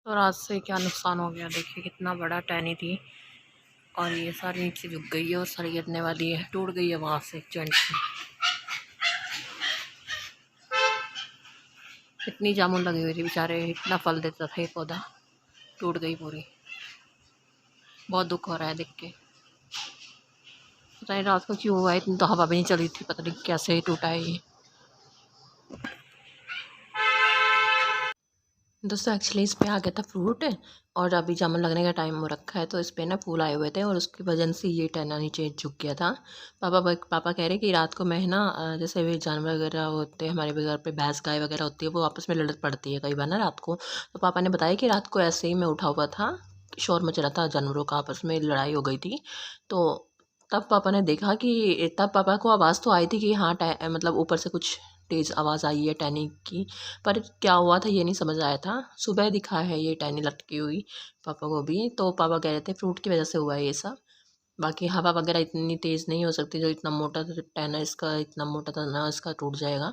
तो रात से क्या नुकसान हो गया, देखिए कितना बड़ा टहनी थी और ये सारी नीचे झुक गई है और सारी गिरने वाली है, टूट गई है वहाँ से जॉइंट से। इतनी जामुन लगी हुई थी, बेचारे इतना फल देता था ये पौधा, टूट गई पूरी। बहुत दुख हो रहा है देख के। पता नहीं रात को क्यों हुआ है, इतनी तो हवा भी नहीं चली थी, पता नहीं कैसे टूटा है ये। दोस्तों एक्चुअली इस पे आ गया था फ्रूट और अभी जामुन लगने का टाइम हो रखा है, तो इस पे ना फूल आए हुए थे और उसकी वजह से ये टहना नीचे झुक गया था। पापा कह रहे कि रात को मैं ना जैसे भी जानवर वगैरह होते हैं हमारे भी घर पे, भैंस गाय वगैरह होती है, वो आपस में लड़ पड़ती है कई बार ना रात को। तो पापा ने बताया कि रात को ऐसे ही मैं उठा हुआ था, शोर मच रहा था, जानवरों का आपस में लड़ाई हो गई थी। तो तब पापा ने देखा कि तब पापा को आवाज़ तो आई थी कि हाँ मतलब ऊपर से कुछ तेज़ आवाज़ आई है टहनी की, पर क्या हुआ था ये नहीं समझ आया था। सुबह दिखा है ये टहनी लटकी हुई पापा को भी, तो पापा कह रहे थे फ्रूट की वजह से हुआ है ये सब। बाकी हवा वगैरह इतनी तेज़ नहीं हो सकती, जो इतना मोटा टहना इसका, इतना मोटा तना इसका टूट जाएगा।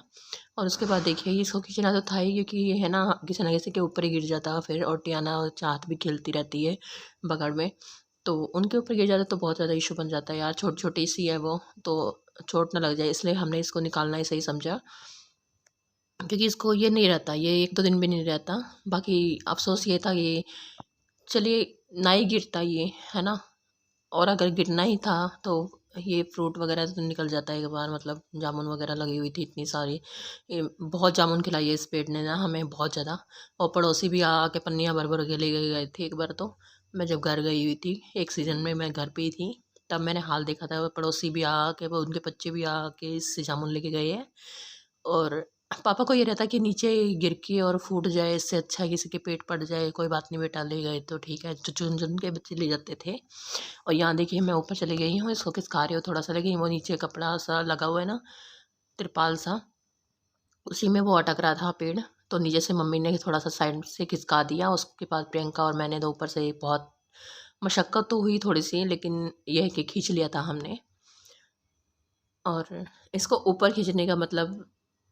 और उसके बाद देखिए इसको खींचना तो था ही, क्योंकि ये है ना किसी न किसी के ऊपर ही गिर जाता फिर, और टियाना और चाहत भी खेलती रहती है बगल में, तो उनके ऊपर गिर जाता तो बहुत ज़्यादा इशू बन जाता है यार। छोटी छोटी सी है वो, तो चोट ना लग जाए, इसलिए हमने इसको निकालना ही सही समझा, क्योंकि इसको ये नहीं रहता, ये एक दो दिन भी नहीं रहता। बाकी अफसोस ये था कि चलिए ना ही गिरता ये, है ना। और अगर गिरना ही था तो ये फ्रूट वगैरह तो निकल जाता है एक बार, मतलब जामुन वगैरह लगी हुई थी इतनी सारी। बहुत जामुन खिलाई है इस पेड़ ने ना हमें, बहुत ज़्यादा। और पड़ोसी भी आके पन्नियाँ भर भर के ले गए थे एक बार तो। मैं जब घर गई हुई थी एक सीज़न में, मैं घर पे ही थी, तब मैंने हाल देखा था। वो पड़ोसी भी आके, वो उनके बच्चे भी आके इससे जामुन लेके गए हैं। और पापा को ये रहता कि नीचे गिर के और फूट जाए, इससे अच्छा है किसी के पेट पड़ जाए, कोई बात नहीं बेटा, ले गए तो ठीक है। जो चुन चुन के बच्चे ले जाते थे। और यहाँ देखिए मैं ऊपर चली गई हूँ, इसको खिसका रही हूँ थोड़ा सा, लेकिन वो नीचे कपड़ा सा लगा हुआ है ना, तिरपाल सा, उसी में वो अटक रहा था पेड़। तो नीचे से मम्मी ने थोड़ा सा साइड से खिसका दिया, उसके बाद प्रियंका और मैंने तो ऊपर से बहुत मशक्क़त तो हुई थोड़ी सी, लेकिन यह है कि खींच लिया था हमने। और इसको ऊपर खींचने का मतलब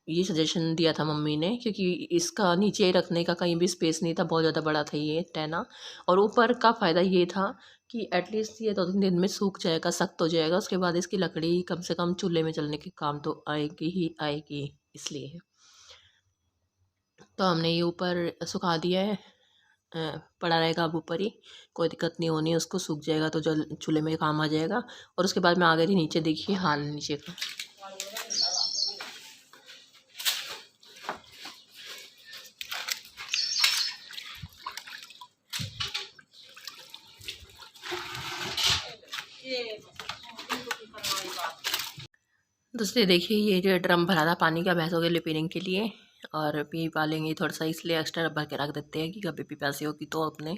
ये सजेशन दिया था मम्मी ने, क्योंकि इसका नीचे रखने का कहीं भी स्पेस नहीं था, बहुत ज़्यादा बड़ा था ये टैना। और ऊपर का फ़ायदा ये था कि एटलीस्ट ये 2-3 दिन में सूख जाएगा, सख्त हो जाएगा, उसके बाद इसकी लकड़ी कम से कम चूल्हे में जलने के काम तो आएगी ही आएगी, इसलिए। तो हमने ये ऊपर सुखा दिया है, पड़ा रहेगा अब ऊपर ही, कोई दिक्कत नहीं होनी है, उसको सूख जाएगा तो जल चूल्हे में काम आ जाएगा। और उसके बाद मैं आ गई थी नीचे, देखिए हाल नीचे का। दूसरे देखिए ये जो ड्रम भरा था पानी का भैंसों के लिए पीने के लिए, और पी पा लेंगे थोड़ा सा, इसलिए एक्स्ट्रा भर के रख देते हैं कि कभी भी प्यासी होगी तो अपने,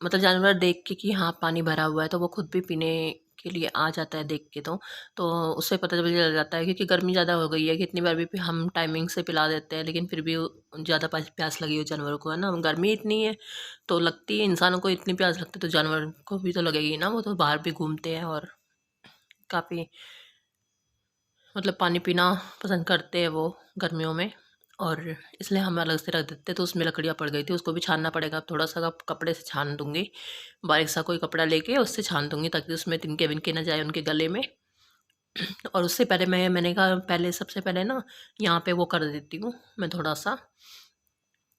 मतलब जानवर देख के कि हाँ पानी भरा हुआ है तो वो खुद भी पीने के लिए आ जाता है देख के। तो उससे पता चल जाता है, क्योंकि गर्मी ज़्यादा हो गई है, कितनी बार भी हम टाइमिंग से पिला देते हैं, लेकिन फिर भी ज़्यादा प्यास लगी हो जानवरों को, है ना। गर्मी इतनी है तो लगती है, इंसानों को इतनी प्यास लगती है तो जानवर को भी तो लगेगी ना, वो तो बाहर भी घूमते हैं और काफ़ी मतलब पानी पीना पसंद करते हैं वो गर्मियों में। और इसलिए हम अलग से रख देते, तो उसमें लकड़ियाँ पड़ गई थी, उसको भी छानना पड़ेगा। अब थोड़ा सा कपड़े से छान दूँगी, बारीक सा कोई कपड़ा लेके उससे छान दूँगी, ताकि उसमें तिनके विनके ना जाए उनके गले में। और उससे पहले मैंने कहा पहले, सबसे पहले ना यहाँ पे वो कर देती हूँ, मैं थोड़ा सा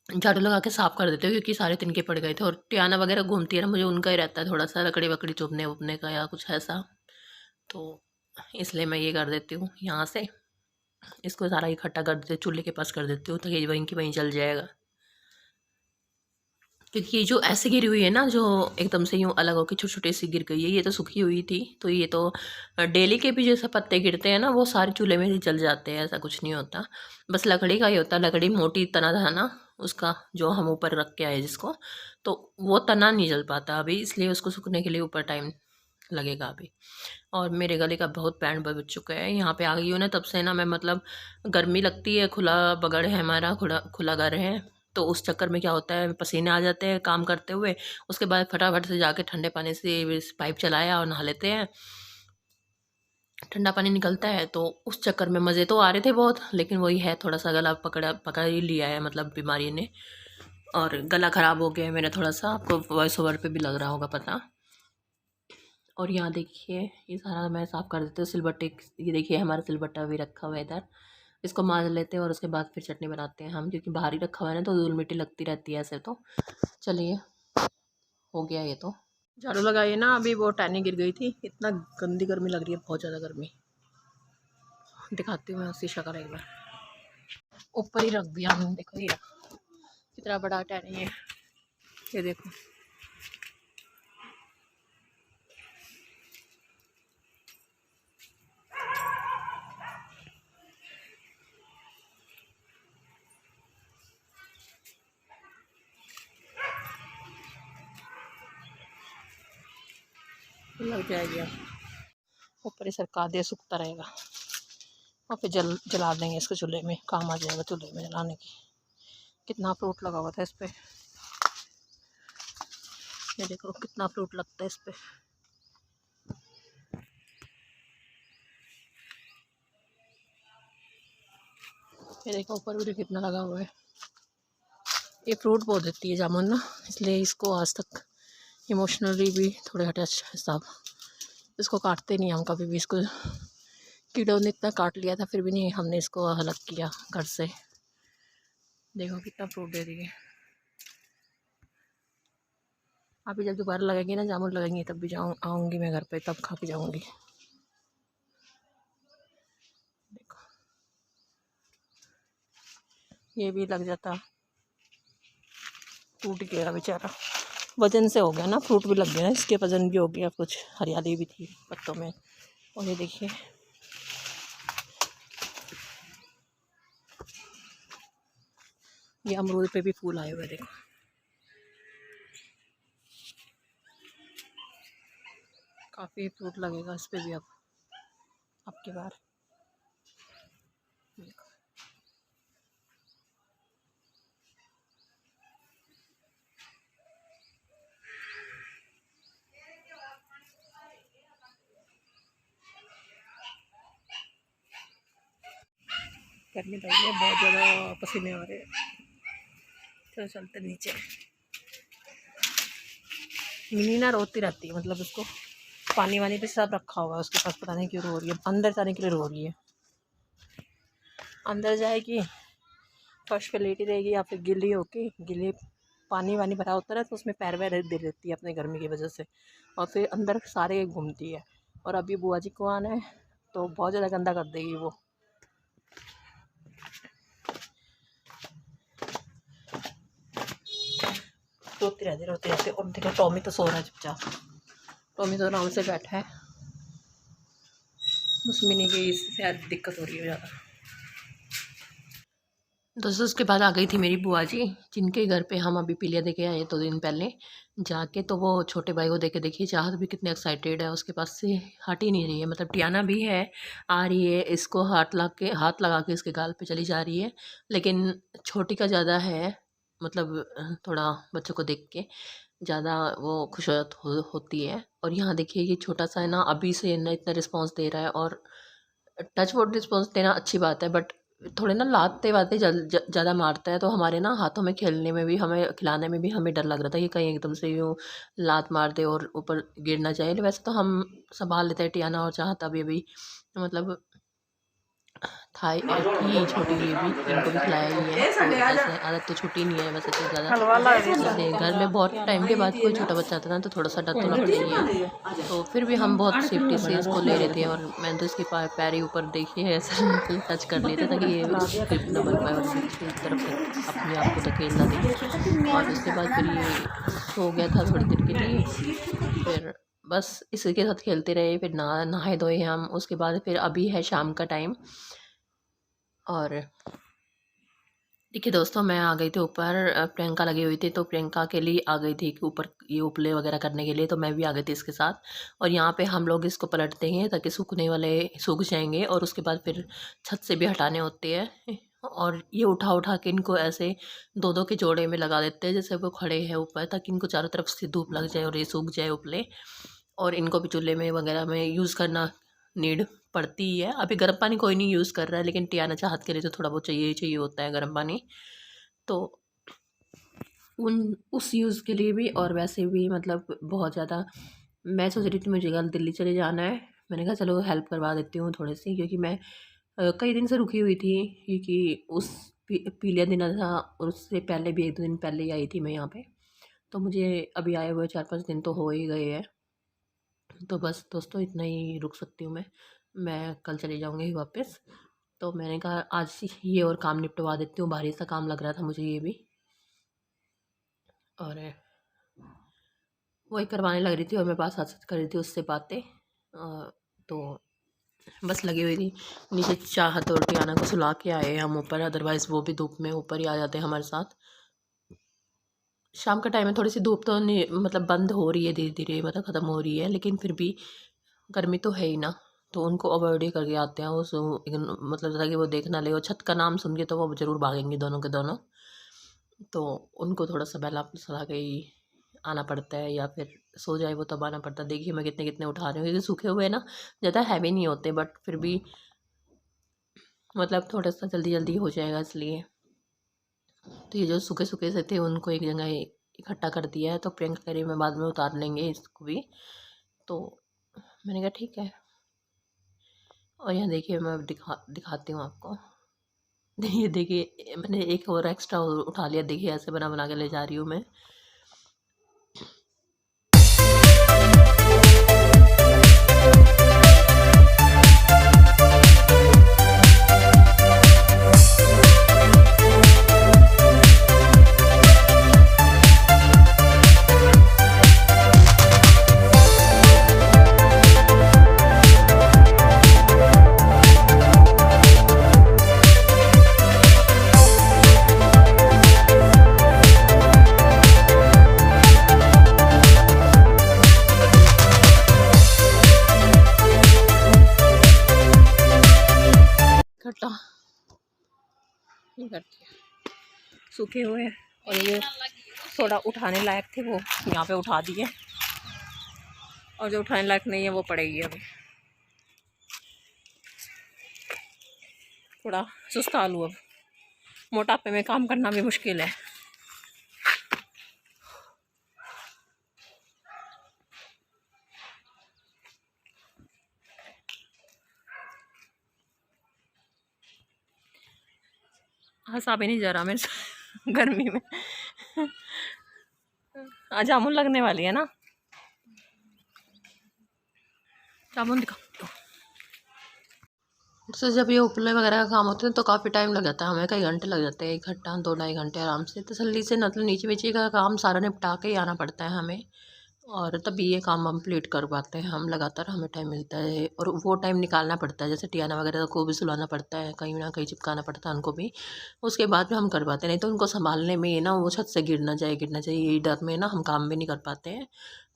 झाड़ू लगा के साफ़ कर देती हूँ, क्योंकि सारे तिनके पड़ गए थे। और टियाना वगैरह घूमती है ना, मुझे उनका ही रहता है थोड़ा सा लकड़ी वकड़ी चुभने वुभने का या कुछ ऐसा, तो इसलिए मैं ये कर देती हूँ यहाँ से। इसको सारा इकट्ठा कर देती हूँ, चूल्हे के पास कर देती हूँ, तो ये वहीं की वहीं जल जाएगा। क्योंकि ये जो ऐसे गिरी हुई है ना, जो एकदम से यूँ अलग होकर छोटी छोटी सी गिर गई है, ये तो सूखी हुई थी, तो ये तो डेली के भी जैसे पत्ते गिरते हैं ना, वो सारे चूल्हे में ही जल जाते हैं, ऐसा कुछ नहीं होता। बस लकड़ी का ही होता है, लकड़ी मोटी तना था ना उसका, जो हम ऊपर रख के आए जिसको, तो वो तना नहीं जल पाता अभी, इसलिए उसको सूखने के लिए ऊपर टाइम लगेगा अभी। और मेरे गले का बहुत बैंड बज चुका है, यहाँ पे आ गई हूँ ना तब से ना मैं, मतलब गर्मी लगती है, खुला बगड़ है हमारा, खुला खुला घर है, तो उस चक्कर में क्या होता है पसीने आ जाते हैं काम करते हुए। उसके बाद फटाफट से जाके ठंडे पानी से पाइप चलाया और नहा लेते हैं, ठंडा पानी निकलता है। तो उस चक्कर में मज़े तो आ रहे थे बहुत, लेकिन वही है थोड़ा सा गला पकड़ ही लिया है, मतलब बीमारी ने। और गला ख़राब हो गया है मेरा थोड़ा सा, आपको वॉइस ओवर पे भी लग रहा होगा पता। और यहाँ देखिए ये सारा मैं साफ़ कर देती हूँ सिलबट्टे। ये देखिए हमारा सिलबट्टा भी रखा हुआ है इधर, इसको मांज लेते हैं और उसके बाद फिर चटनी बनाते हैं हम, क्योंकि बाहर ही रखा हुआ है ना तो धूल मिट्टी लगती रहती है ऐसे। तो चलिए हो गया ये तो। झाड़ू लगाइए ना, अभी वो टहनी गिर गई थी, इतना गंदी गर्मी लग रही है, बहुत ज़्यादा गर्मी। दिखाती हूँ मैं उसकी शक्ल एक बार। ऊपर ही रख दिया हमने, देखो ये कितना बड़ा टहनी है, ये देखो। लग जाएगी अब, ऊपर ही सरका दे, सूखता रहेगा और फिर जला देंगे इसको, चूल्हे में काम आ जाएगा, चूल्हे में जलाने की। कितना फ्रूट लगा हुआ था इस पे, ये देखो कितना फ्रूट लगता है इस पे। ये देखो ऊपर भी कितना लगा हुआ है। ये फ्रूट बहुत देती है जामुन ना, इसलिए इसको आज तक इमोशनली भी थोड़े अटैच है साहब। इसको काटते नहीं हम कभी भी, इसको कीड़ों ने इतना काट लिया था फिर भी नहीं हमने इसको अलग किया घर से। देखो कितना फ्रूट दे रही है। अभी जब दोबारा लगेंगी ना जामुन लगेंगी तब भी आऊँगी मैं घर पे, तब खा के जाऊँगी। देखो ये भी लग जाता, टूट गया बेचारा, वजन से हो गया ना, फ्रूट भी लग गया ना, इसके वजन भी हो गया, कुछ हरियाली भी थी पत्तों में। और ये देखिए ये अमरूद पे भी फूल आए हुए, देखो काफ़ी फ्रूट लगेगा इस पे भी अब की बार। देखो गर्मी लग रही है, बहुत ज़्यादा पसीने आ रहे हैं। चलो चलते नीचे। मिनी ना रोती रहती है, मतलब उसको पानी वानी पे सब रखा हुआ है उसके पास, पता नहीं क्यों रो रही है, अंदर जाने के लिए रो रही है। अंदर जाएगी फर्श पे लेटी रहेगी या फिर गिल्ली होके, गिल्ली पानी वानी भरा होता है तो उसमें पैर वैर दे देती है अपने गर्मी की वजह से, और फिर अंदर सारे घूमती है। और अभी बुआ जी को आना है तो बहुत ज़्यादा गंदा कर देगी वो। रोती रहती। और देखो टॉमी तो सो रहा है चुपचाप, टॉमी तो आराम से बैठा है, उस मिनी की शायद दिक्कत हो रही है ज़्यादा। दोस्तों उसके बाद आ गई थी मेरी बुआ जी, जिनके घर पे हम अभी पीलिया दे के आए 2 दिन पहले जाके। तो वो छोटे भाई को देखे देखिए चाहत भी कितने एक्साइटेड है, उसके पास से हट ही नहीं रही है, मतलब टियाना भी है, आ रही है, इसको हाथ लगा के इसके गाल पे चली जा रही है। लेकिन छोटी का ज़्यादा है, मतलब थोड़ा बच्चों को देख के ज़्यादा वो खुश होती है। और यहाँ देखिए ये छोटा सा है ना, अभी से ना इतना रिस्पॉन्स दे रहा है, और टच वुड रिस्पॉन्स देना अच्छी बात है, बट थोड़े ना लाते वाते ज़्यादा मारता है, तो हमारे ना हाथों में खेलने में भी, हमें खिलाने में भी हमें डर लग रहा था कि कहीं एकदम से यूँ लात मार दे और ऊपर गिर ना जाए। वैसे तो हम संभाल लेते हैं टियाना और चाहता भी, मतलब थाई थी छोटी, ये भी इनको भी खिलाया ही है, तो ऐसे आदत तो छुट्टी नहीं है वैसे तो ज़्यादा। इसलिए घर में बहुत टाइम के बाद कोई छोटा बच्चा आता है ना तो थोड़ा सा डर तो लगता ही है, तो फिर भी हम बहुत सेफ्टी से इसको ले रहे थे। और मैंने तो इसके पैर ही ऊपर देखी है ऐसे टच कर लिए थे ताकि ये ग्रिप ना बन पाए और दूसरी तरफ अपने आप को धकेल ना दे। और उसके बाद फिर ये सो गया था थोड़ी देर के लिए, फिर बस इसी के साथ खेलते रहे, फिर नहाए धोए हम। उसके बाद फिर अभी है शाम का टाइम, और देखिए दोस्तों मैं आ गई थी ऊपर, प्रियंका लगी हुई थी तो प्रियंका के लिए आ गई थी कि ऊपर ये उपले वगैरह करने के लिए, तो मैं भी आ गई थी इसके साथ। और यहाँ पे हम लोग इसको पलटते हैं ताकि सूखने वाले सूख जाएंगे, और उसके बाद फिर छत से भी हटाने होते हैं। और ये उठा उठा के इनको ऐसे दो दो के जोड़े में लगा देते हैं जैसे वो खड़े हैं ऊपर, ताकि इनको चारों तरफ से धूप लग जाए और ये सूख जाए उपले। और इनको भी चूल्हे में वगैरह में यूज़ करना नीड पड़ती ही है। अभी गर्म पानी कोई नहीं यूज़ कर रहा है, लेकिन टियाना चाहत के लिए तो थोड़ा बहुत चाहिए ही चाहिए होता है गर्म पानी। तो उन उस यूज़ के लिए भी और वैसे भी मतलब बहुत ज़्यादा मैं सोच रही थी मुझे कल दिल्ली चले जाना है। मैंने कहा चलो हेल्प करवा देती हूँ थोड़ी सी, क्योंकि मैं कई दिन से रुकी हुई थी, क्योंकि उस पीलिया दिन था और उससे पहले भी 1-2 दिन पहले ही आई थी मैं यहाँ पे। तो मुझे अभी आए हुए 4-5 दिन तो हो ही गए हैं। तो बस दोस्तों इतना ही रुक सकती हूँ मैं कल चली जाऊँगी वापस। तो मैंने कहा आज ये और काम निपटवा देती हूँ, भारी सा काम लग रहा था मुझे ये भी। और वही करवाने लग रही थी और मेरे पास साथ कर रही थी उससे बातें। तो बस लगी हुई थी। नीचे चाहत और टियाना को सुला के आए हम ऊपर, अदरवाइज़ वो भी धूप में ऊपर ही आ जाते हैं हमारे साथ। शाम का टाइम है, थोड़ी सी धूप तो नहीं मतलब बंद हो रही है धीरे धीरे, मतलब ख़त्म हो रही है, लेकिन फिर भी गर्मी तो है ही ना। तो उनको अवॉइड ही करके आते हैं उस मतलब ताकि वो देख ना ले, और छत का नाम सुन के तो वो ज़रूर भागेंगे दोनों के दोनों। तो उनको थोड़ा सा बहला फुसला के ही आना पड़ता है, या फिर सो जाए वो तब आना पड़ता है। देखिए मैं कितने कितने उठा रही हूँ, क्योंकि सूखे हुए ना ज़्यादा हैवी नहीं होते, बट फिर भी मतलब थोड़ा सा जल्दी जल्दी हो जाएगा इसलिए। तो ये जो सूखे सूखे से थे उनको एक जगह इकट्ठा कर दिया है, तो प्रियंका कह रही मैं बाद में उतार लेंगे इसको भी। तो मैंने कहा ठीक है। और यहाँ देखिए मैं दिखाती हूँ आपको। ये देखिए मैंने एक और एक्स्ट्रा उठा लिया, देखिए ऐसे बना बना के ले जा रही हूँ मैं। इकट्ठा ये करती है, सूखे हुए हैं और ये थोड़ा उठाने लायक थे वो यहाँ पे उठा दिए, और जो उठाने लायक नहीं है वो पड़ेगी अभी। थोड़ा सुस्ता लूँ अब, मोटापे में काम करना भी मुश्किल है। हंसा भी नहीं जा रहा मेरे से गर्मी में। आज जामुन लगने वाली है ना, जामुन दिखा। तो जब ये उपले वगैरह का काम होते हैं तो काफ़ी टाइम लग जाता है हमें, कई घंटे लग जाते हैं, 1 घंटा 2-2.5 घंटे आराम से तसल्ली से, मतलब नीचे नीचे का काम सारा निपटा के ही आना पड़ता है हमें, और तभी ये काम कंप्लीट कर पाते हैं हम। लगातार हमें टाइम मिलता है और वो टाइम निकालना पड़ता है, जैसे टियाना वगैरह को भी सुलाना पड़ता है, कहीं ना कहीं चिपकाना पड़ता है उनको भी, उसके बाद भी हम कर पाते हैं। नहीं तो उनको संभालने में ना वो छत से गिर ना जाए यही डर में ना हम काम भी नहीं कर पाते हैं।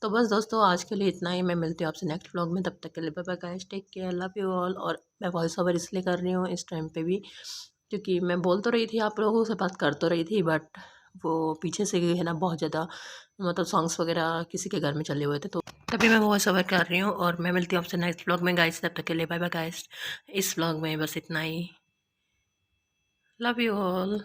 तो बस दोस्तों आज के लिए इतना ही, मैं मिलती हूँ आपसे नेक्स्ट व्लॉग में, तब तक के लिए bye bye guys, take care, love you all. और मैं वॉइस ओवर इसलिए कर रही हूँ इस टाइम पे भी, क्योंकि मैं बोल तो रही थी आप लोगों से, बात कर तो रही थी, बट वो पीछे से है ना बहुत ज़्यादा मतलब सॉन्ग्स वगैरह किसी के घर में चले हुए थे, तो तभी मैं वॉइस ओवर कर रही हूँ। और मैं मिलती हूँ आपसे नेक्स्ट व्लॉग में गाइस, तब तक के लिए बाय बाय गाइस। इस व्लॉग में बस इतना ही, लव यू ऑल।